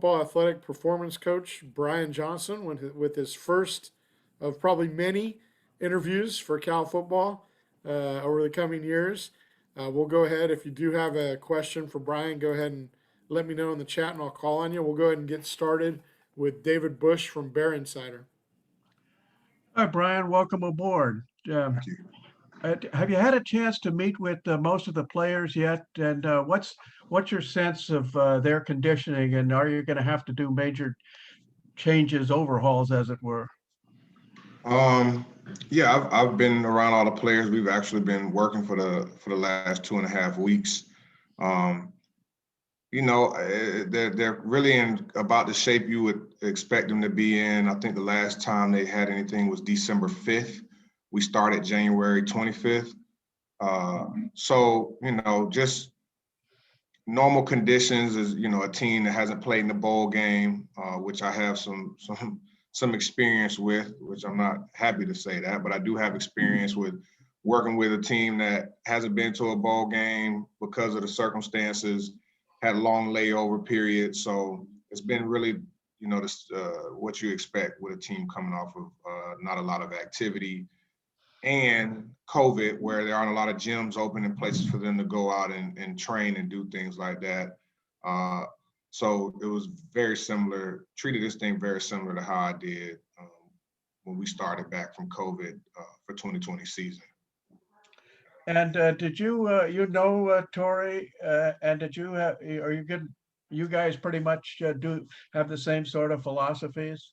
Football athletic performance coach Brian Johnson with his first of probably many interviews for Cal football over the coming years. We'll go ahead. If you do have a question for Brian, go ahead and let me know in the chat and I'll call on you. We'll go ahead and get started with David Bush from Bear Insider. Hi, Brian. Welcome aboard. Have you had a chance to meet with most of the players yet? And what's your sense of their conditioning? And are you going to have to do major changes, overhauls, as it were? Yeah, I've been around all the players. We've actually been working for the last 2.5 weeks. They're really in about the shape you would expect them to be in. I think the last time they had anything was December 5th. We started January 25th. Just normal conditions is, a team that hasn't played in the bowl game, which I have some experience with, which I'm not happy to say that, but I do have experience with working with a team that hasn't been to a bowl game because of the circumstances, had long layover periods. So it's been really, what you expect with a team coming off of not a lot of activity and COVID, where there aren't a lot of gyms open and places for them to go out and train and do things like that. So it was very similar, treated this thing very similar to how I did when we started back from COVID for 2020 season. And did you Tori, and did you are you good? You guys pretty much do have the same sort of philosophies?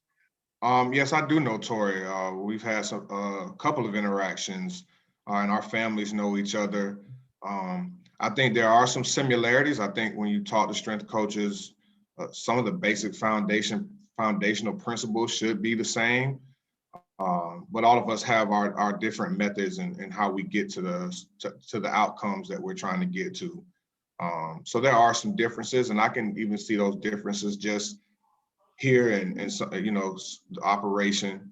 Yes, I do know Tori. We've had a couple of interactions, and our families know each other. I think there are some similarities. I think when you talk to strength coaches, some of the basic foundational principles should be the same. But all of us have our different methods and how we get to the outcomes that we're trying to get to. So there are some differences, and I can even see those differences just here and the operation.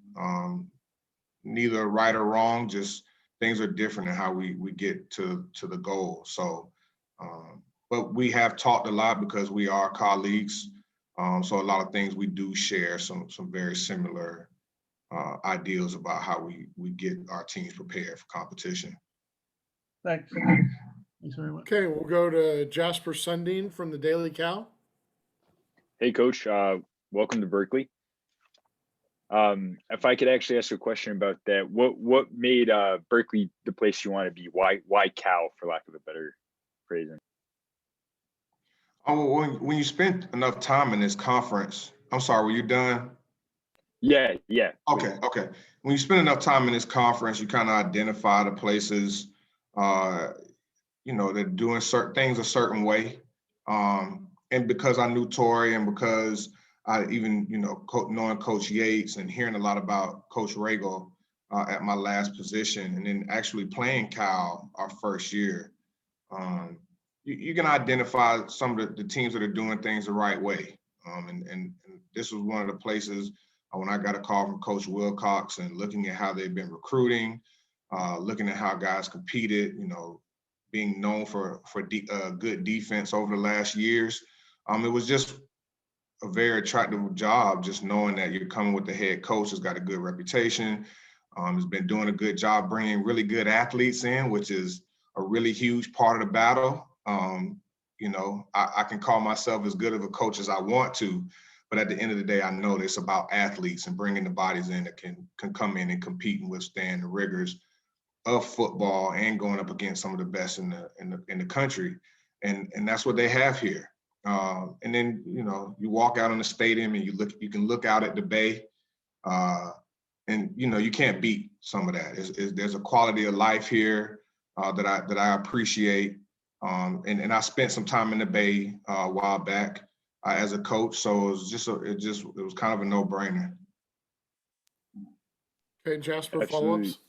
Neither right or wrong, just things are different in how we get to the goal. So, but we have talked a lot because we are colleagues. So a lot of things we do share some very similar ideals about how we get our teams prepared for competition. Thanks. Thanks very much. Okay, we'll go to Jasper Sundin from the Daily Cal. Hey, Coach. Welcome to Berkeley. If I could actually ask a question about that, what made Berkeley the place you want to be? Why Cal, for lack of a better phrasing? Oh, when you spend enough time in this conference, I'm sorry, were you done? Yeah. Okay. When you spend enough time in this conference, you kind of identify the places, they're doing certain things a certain way. And because I knew Tori and because I even, knowing Coach Yates and hearing a lot about Coach Regal at my last position, and then actually playing Cal our first year, you can identify some of the teams that are doing things the right way. And this was one of the places when I got a call from Coach Wilcox and looking at how they've been recruiting, looking at how guys competed, being known for good defense over the last years. It was just a very attractive job, just knowing that you're coming with the head coach who's got a good reputation, has been doing a good job bringing really good athletes in, which is a really huge part of the battle. I can call myself as good of a coach as I want to, but at the end of the day, I know it's about athletes and bringing the bodies in that can come in and compete and withstand the rigors of football and going up against some of the best in the country, and that's what they have here. And then you walk out on the stadium and you can look out at the bay, and you can't beat some of that. There's a quality of life here that I appreciate, and I spent some time in the bay a while back as a coach, so it was kind of a no-brainer. Okay, Jasper, follow-ups.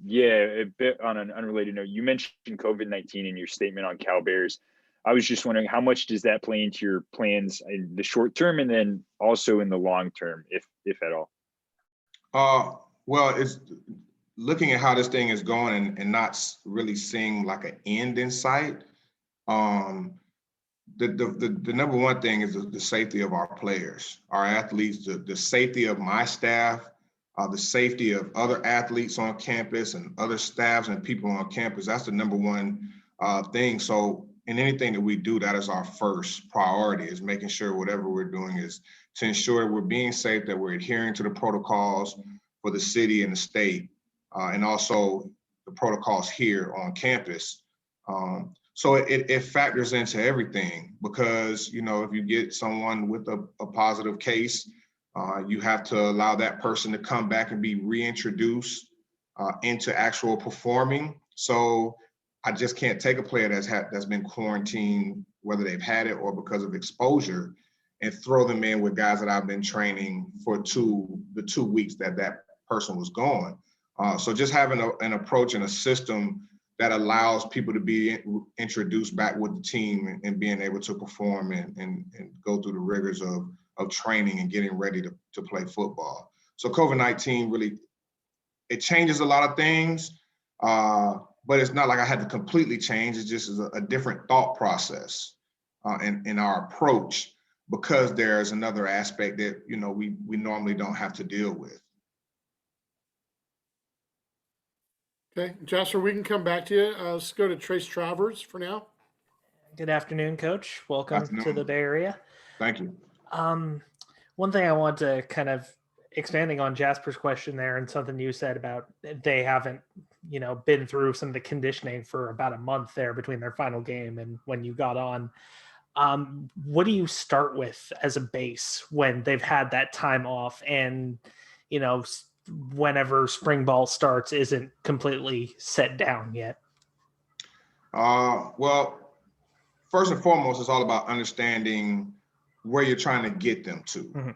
Yeah, a bit on an unrelated note. You mentioned COVID-19 in your statement on Cal Bears. I was just wondering, how much does that play into your plans in the short term and then also in the long term, if at all? Well, it's looking at how this thing is going and not really seeing like an end in sight. the number one thing is the safety of our players, our athletes, the safety of my staff, the safety of other athletes on campus and other staffs and people on campus. That's the number one thing. So in anything that we do, that is our first priority, is making sure whatever we're doing is to ensure we're being safe, that we're adhering to the protocols for the city and the state, and also the protocols here on campus. So it factors into everything, because, you know, if you get someone with a positive case, you have to allow that person to come back and be reintroduced into actual performing. So I just can't take a player that's been quarantined, whether they've had it or because of exposure, and throw them in with guys that I've been training for the 2 weeks that person was gone. So just having an approach and a system that allows people to be introduced back with the team and being able to perform and go through the rigors of training and getting ready to play football. So COVID-19 really, it changes a lot of things, but it's not like I had to completely change. It's just a different thought process in our approach, because there's another aspect that, you know, we normally don't have to deal with. Okay, Jasper, we can come back to you. Let's go to Trace Travers for now. Good afternoon, Coach. Welcome to the Bay Area. Thank you. One thing I want to kind of expanding on Jasper's question there, and something you said about they haven't, you know, been through some of the conditioning for about a month there between their final game and when you got on. What do you start with as a base when they've had that time off and, you know, whenever spring ball starts isn't completely set down yet? Well, first and foremost, it's all about understanding where you're trying to get them to, Mm-hmm.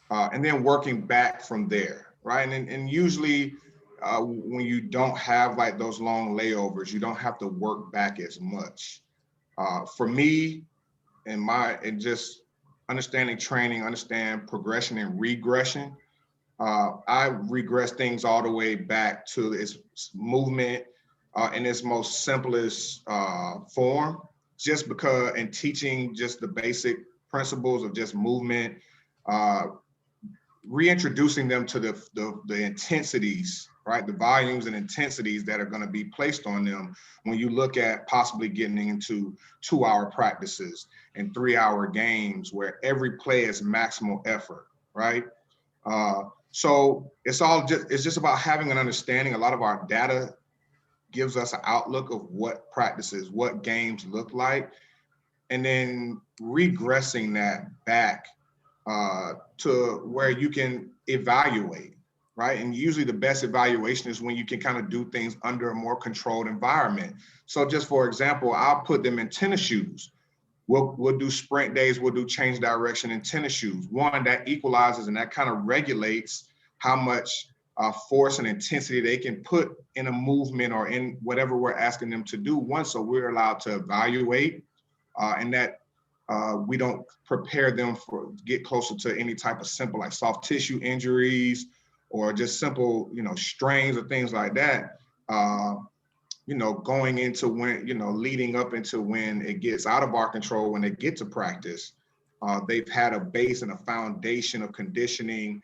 And then working back from there, right? And usually when you don't have like those long layovers, you don't have to work back as much. For me, and just understanding training, understand progression and regression, I regress things all the way back to its movement in its most simplest form, just because, and teaching just the basic principles of just movement, reintroducing them to the intensities, right? The volumes and intensities that are going to be placed on them when you look at possibly getting into 2-hour practices and 3-hour games where every play is maximal effort, right? So it's just about having an understanding. A lot of our data gives us an outlook of what practices, what games look like, and then regressing that back to where you can evaluate, right? And usually the best evaluation is when you can kind of do things under a more controlled environment. So just for example, I'll put them in tennis shoes. We'll do sprint days, we'll do change direction in tennis shoes. One, that equalizes and that kind of regulates how much force and intensity they can put in a movement or in whatever we're asking them to do. One, so we're allowed to evaluate and that we don't prepare them for get closer to any type of simple like soft tissue injuries or just simple, you know, strains or things like that. You know, going into when, you know, leading up into when it gets out of our control, when they get to practice, they've had a base and a foundation of conditioning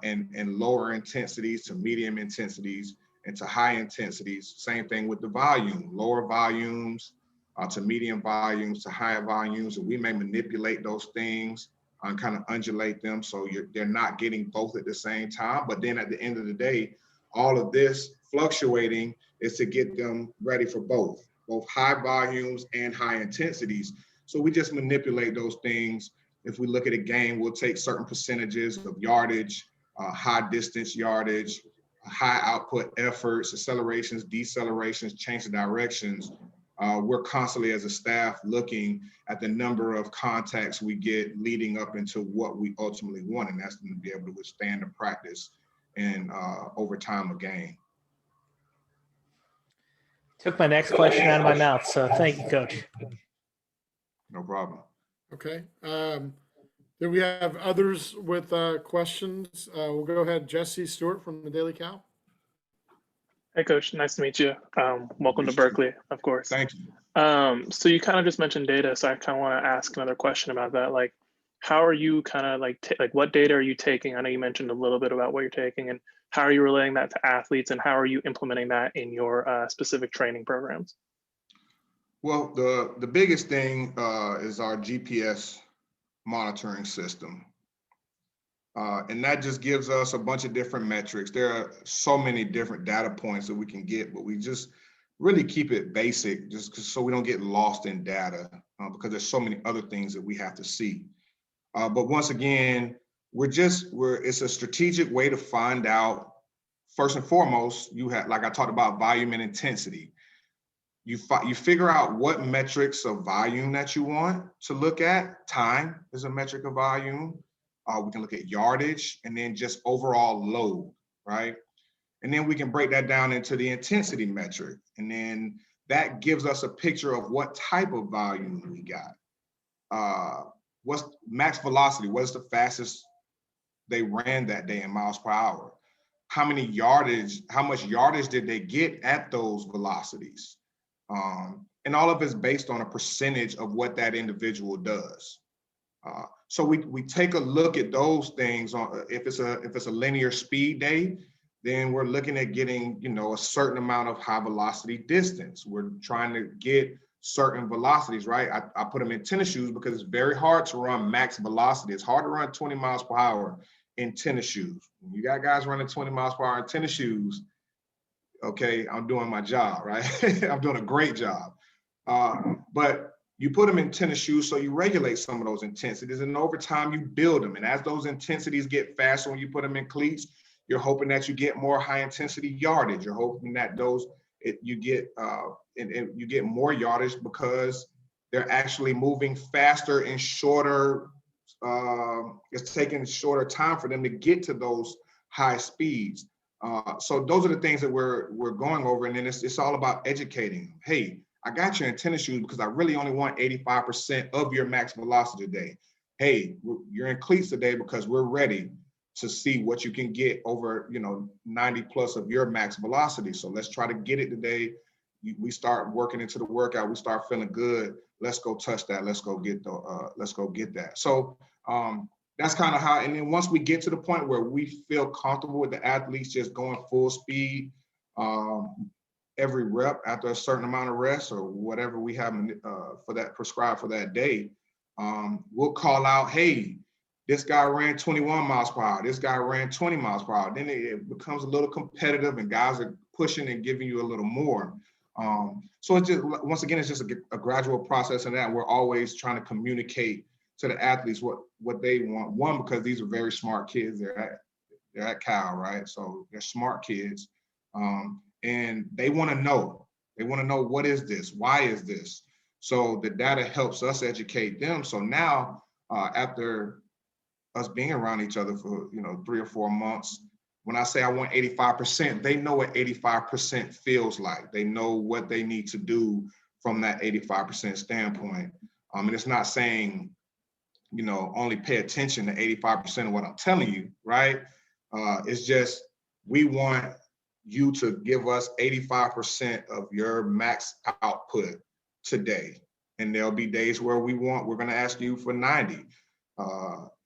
and lower intensities to medium intensities and to high intensities. Same thing with the volume, lower volumes to medium volumes to higher volumes. And we may manipulate those things and kind of undulate them so they're not getting both at the same time. But then at the end of the day, all of this fluctuating is to get them ready for both high volumes and high intensities. So we just manipulate those things. If we look at a game, we'll take certain percentages of yardage, high distance yardage, high output efforts, accelerations, decelerations, change of directions. We're constantly as a staff looking at the number of contacts we get leading up into what we ultimately want, and that's to be able to withstand the practice and over time a game. Took my next question out of my mouth, so thank you, Coach. No problem. Okay. Do we have others with questions? We'll go ahead. Jesse Stewart from the Daily Cal. Hey, Coach. Nice to meet you. Welcome to Berkeley, of course. Thank you. So you kind of just mentioned data, so I kind of want to ask another question about that. Like, how are you kind of like what data are you taking? I know you mentioned a little bit about what you're taking, and how are you relaying that to athletes, and how are you implementing that in your specific training programs? Well, the biggest thing is our GPS monitoring system. And that just gives us a bunch of different metrics. There are so many different data points that we can get, but we just really keep it basic just so we don't get lost in data because there's so many other things that we have to see. But once again, it's a strategic way to find out, first and foremost, you have, like I talked about, volume and intensity. You figure out what metrics of volume that you want to look at. Time is a metric of volume. We can look at yardage and then just overall load, right? And then we can break that down into the intensity metric. And then that gives us a picture of what type of volume we got. What's max velocity? What's the fastest they ran that day in miles per hour? How much yardage did they get at those velocities? And all of it's based on a percentage of what that individual does. So we take a look at those things. If it's a linear speed day, then we're looking at getting a certain amount of high velocity distance. We're trying to get certain velocities, right? I put them in tennis shoes because it's very hard to run max velocity. It's hard to run 20 miles per hour in tennis shoes. When you got guys running 20 miles per hour in tennis shoes, okay, I'm doing my job, right? I'm doing a great job. But you put them in tennis shoes, so you regulate some of those intensities, and over time you build them. And as those intensities get faster when you put them in cleats, you're hoping that you get more high intensity yardage. You're hoping that you get more yardage because they're actually moving faster and shorter. It's taking shorter time for them to get to those high speeds. So those are the things that we're going over, and then it's all about educating them. Hey, I got you in tennis shoes because I really only want 85% of your max velocity today. Hey, you're in cleats today because we're ready to see what you can get over 90 plus of your max velocity. So let's try to get it today. We start working into the workout. We start feeling good. Let's go touch that. Let's go get that. So that's kind of how, and then once we get to the point where we feel comfortable with the athletes just going full speed every rep after a certain amount of rest or whatever we have for that prescribed for that day, we'll call out, hey, this guy ran 21 miles per hour. This guy ran 20 miles per hour. Then it becomes a little competitive and guys are pushing and giving you a little more. So it's just, once again, it's just a gradual process in that we're always trying to communicate to the athletes what they want. One, because these are very smart kids. They're at Cal, right? So they're smart kids. And they want to know. They want to know, what is this? Why is this? So the data helps us educate them. So now, after us being around each other for 3 or 4 months, when I say I want 85%, they know what 85% feels like. They know what they need to do from that 85% standpoint. And it's not saying, only pay attention to 85% of what I'm telling you, right? It's just, we want you to give us 85% of your max output today. And there'll be days where we're going to ask you for 90.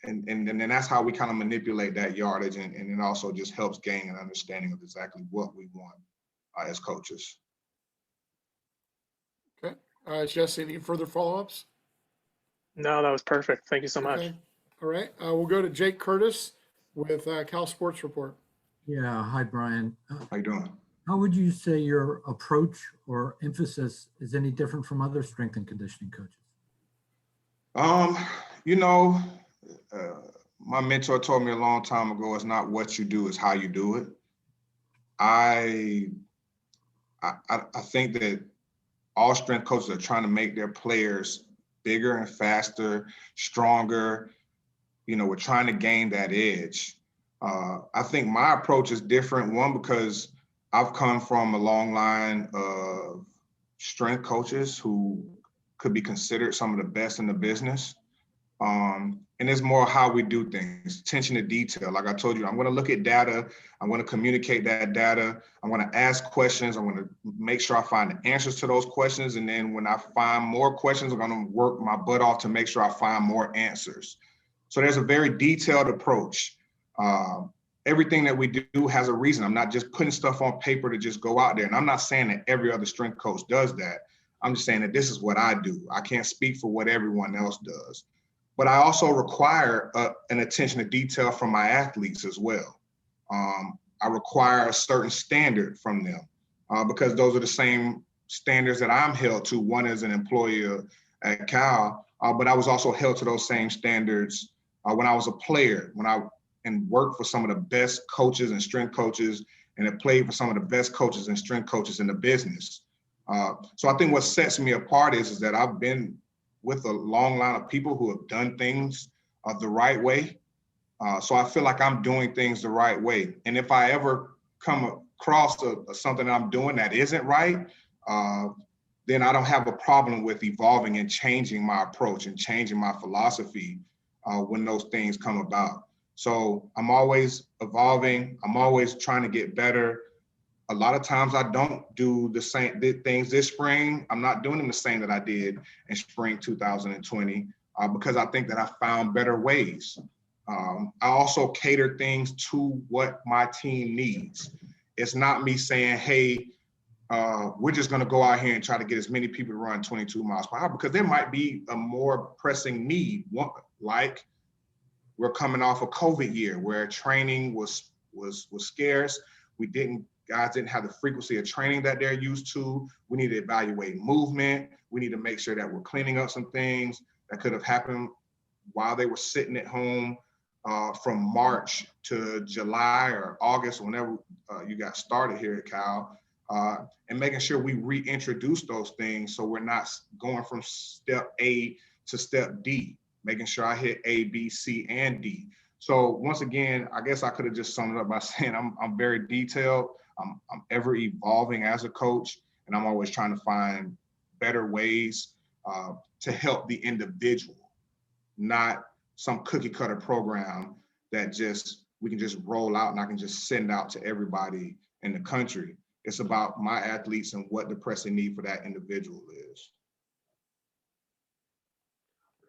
And then that's how we kind of manipulate that yardage. And it also just helps gain an understanding of exactly what we want as coaches. Okay. Jesse, any further follow-ups? No, that was perfect. Thank you so much. Okay. All right. We'll go to Jake Curtis with Cal Sports Report. Yeah. Hi, Brian. How you doing? How would you say your approach or emphasis is any different from other strength and conditioning coaches? My mentor told me a long time ago, it's not what you do, it's how you do it. I think that all strength coaches are trying to make their players bigger and faster, stronger. We're trying to gain that edge. I think my approach is different. One, because I've come from a long line of strength coaches who could be considered some of the best in the business. and it's more how we do things, attention to detail. Like I told you, I'm going to look at data. I'm going to communicate that data. I'm going to ask questions. I'm going to make sure I find the answers to those questions. And then when I find more questions, I'm going to work my butt off to make sure I find more answers. So there's a very detailed approach. Everything that we do has a reason. I'm not just putting stuff on paper to just go out there. And I'm not saying that every other strength coach does that. I'm just saying that this is what I do. I can't speak for what everyone else does. But I also require an attention to detail from my athletes as well. I require a certain standard from them because those are the same standards that I'm held to. One as an employee at Cal, but I was also held to those same standards when I was a player, and worked for some of the best coaches and strength coaches, and have played for some of the best coaches and strength coaches in the business. So I think what sets me apart is that I've been with a long line of people who have done things the right way. So I feel like I'm doing things the right way. And if I ever come across something I'm doing that isn't right, then I don't have a problem with evolving and changing my approach and changing my philosophy when those things come about. So I'm always evolving. I'm always trying to get better. A lot of times I don't do the same things this spring. I'm not doing them the same that I did in spring 2020 because I think that I found better ways. I also cater things to what my team needs. It's not me saying, hey, we're just going to go out here and try to get as many people to run 22 miles per hour, because there might be a more pressing need, like we're coming off a COVID year where training was scarce. Guys didn't have the frequency of training that they're used to. We need to evaluate movement. We need to make sure that we're cleaning up some things that could have happened while they were sitting at home from March to July or August, whenever you got started here at Cal, and making sure we reintroduce those things so we're not going from step A to step D, making sure I hit A, B, C, and D. So once again, I guess I could have just summed it up by saying I'm very detailed. I'm ever evolving as a coach, and I'm always trying to find better ways to help the individual, not some cookie cutter program that we can just roll out and I can just send out to everybody in the country. It's about my athletes and what the pressing need for that individual is.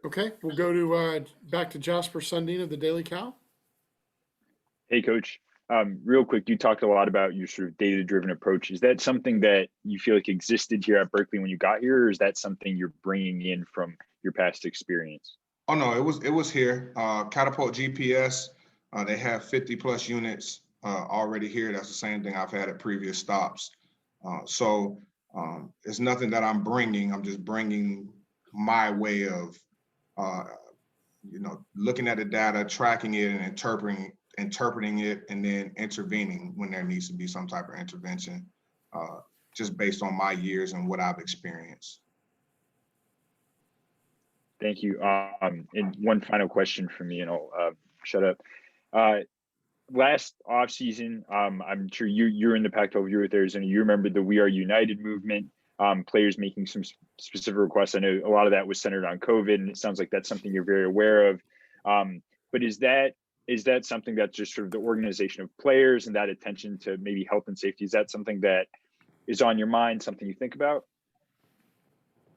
Okay, we'll go to back to Jasper Sundin of the Daily Cal. Hey, Coach. Real quick, you talked a lot about your sort of data-driven approach. Is that something that you feel like existed here at Berkeley when you got here, or is that something you're bringing in from your past experience? Oh no, it was here. Catapult GPS, they have 50 plus units already here. That's the same thing I've had at previous stops. So it's nothing that I'm bringing. I'm just bringing my way of, looking at the data, tracking it, and interpreting it, and then intervening when there needs to be some type of intervention, just based on my years and what I've experienced. Thank you. And one final question from me, and I'll shut up. Last offseason, I'm sure you're in the Pac-12, you were with Arizona. You remember the We Are United movement, players making some specific requests. I know a lot of that was centered on COVID, and it sounds like that's something you're very aware of. But is that something that's just sort of the organization of players and that attention to maybe health and safety? Is that something that is on your mind, something you think about?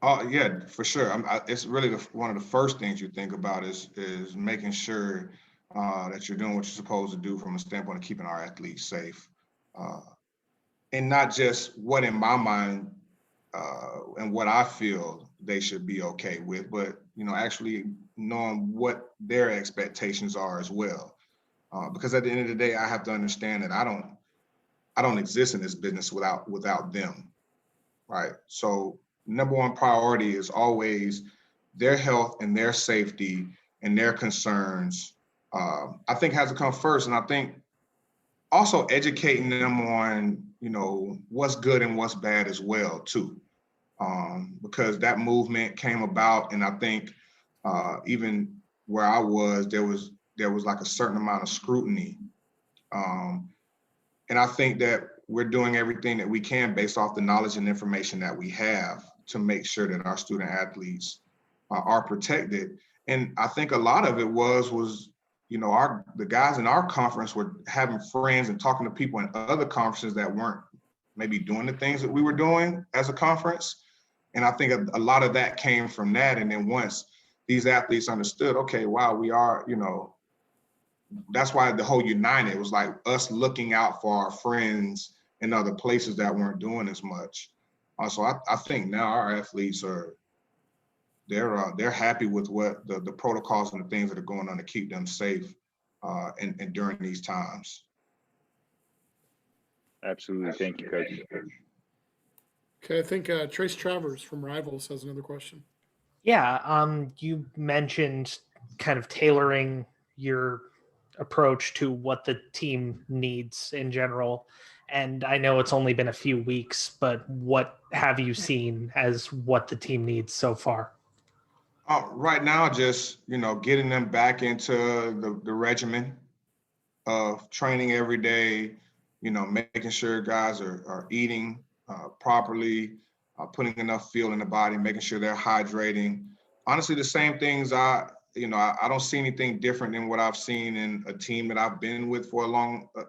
Oh yeah, for sure. It's really one of the first things you think about is making sure that you're doing what you're supposed to do from a standpoint of keeping our athletes safe, and not just what in my mind and what I feel they should be okay with, but actually knowing what their expectations are as well. Because at the end of the day, I have to understand that I don't exist in this business without them, right? So number one priority is always their health and their safety and their concerns. I think has to come first, and I think also educating them on what's good and what's bad as well too, because that movement came about, and I think even where I was, there was like a certain amount of scrutiny, and I think that we're doing everything that we can based off the knowledge and information that we have to make sure that our student athletes are protected. And I think a lot of it was, you know, the guys in our conference were having friends and talking to people in other conferences that weren't maybe doing the things that we were doing as a conference. And I think a lot of that came from that. And then once these athletes understood, okay, wow, we are, you know, that's why the whole United was like us looking out for our friends in other places that weren't doing as much. So I think now our athletes they're happy with what the protocols and the things that are going on to keep them safe and during these times. Absolutely. Thank you, Coach. Okay, I think Trace Travers from Rivals has another question. Yeah, you mentioned kind of tailoring your approach to what the team needs in general. And I know it's only been a few weeks, but what have you seen as what the team needs so far? Right now, just, you know, getting them back into the regimen of training every day, you know, making sure guys are eating properly, putting enough fuel in the body, making sure they're hydrating. Honestly, the same things I don't see anything different than what I've seen in a team that I've been with for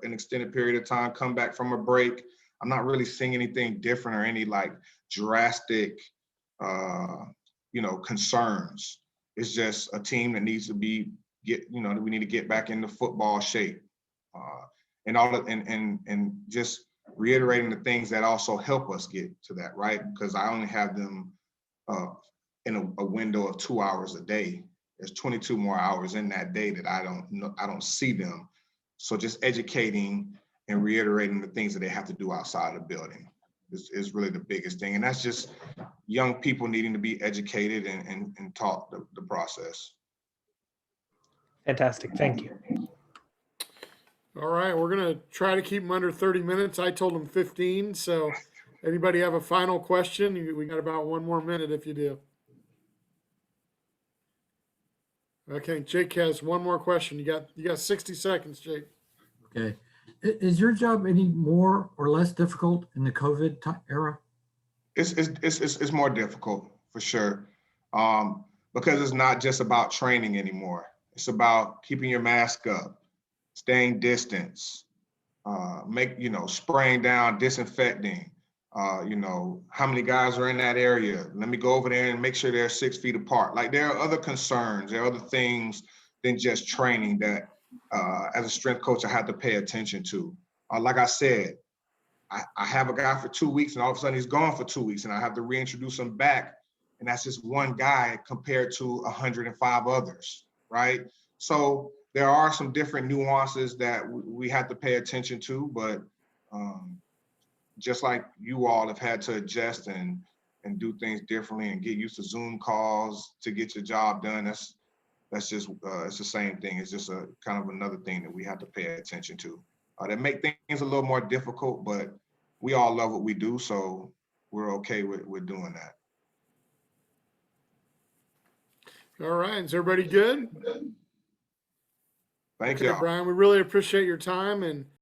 an extended period of time, come back from a break. I'm not really seeing anything different or any like drastic, concerns. It's just a team that needs to we need to get back into football shape. And just reiterating the things that also help us get to that, right? Because I only have them in a window of 2 hours a day. There's 22 more hours in that day that I don't see them. So just educating and reiterating the things that they have to do outside of the building is really the biggest thing. And that's just young people needing to be educated and taught the process. Fantastic. Thank you. All right, we're going to try to keep them under 30 minutes. I told them 15. So anybody have a final question? We got about 1 more minute if you do. Okay, Jake has one more question. You got 60 seconds, Jake. Okay. Is your job any more or less difficult in the COVID era? It's more difficult for sure, because it's not just about training anymore. It's about keeping your mask up, staying distance, spraying down, disinfecting. How many guys are in that area? Let me go over there and make sure they're 6 feet apart. Like there are other concerns, there are other things than just training that as a strength coach I have to pay attention to. Like I said, I have a guy for 2 weeks and all of a sudden he's gone for 2 weeks and I have to reintroduce him back. And that's just one guy compared to 105 others, right? So there are some different nuances that we have to pay attention to, but just like you all have had to adjust and do things differently and get used to Zoom calls to get your job done, that's just it's the same thing. It's just a kind of another thing that we have to pay attention to. That make things a little more difficult, but we all love what we do, so we're okay with doing that. All right, is everybody good? Thank Okay, you. Brian, we really appreciate your time and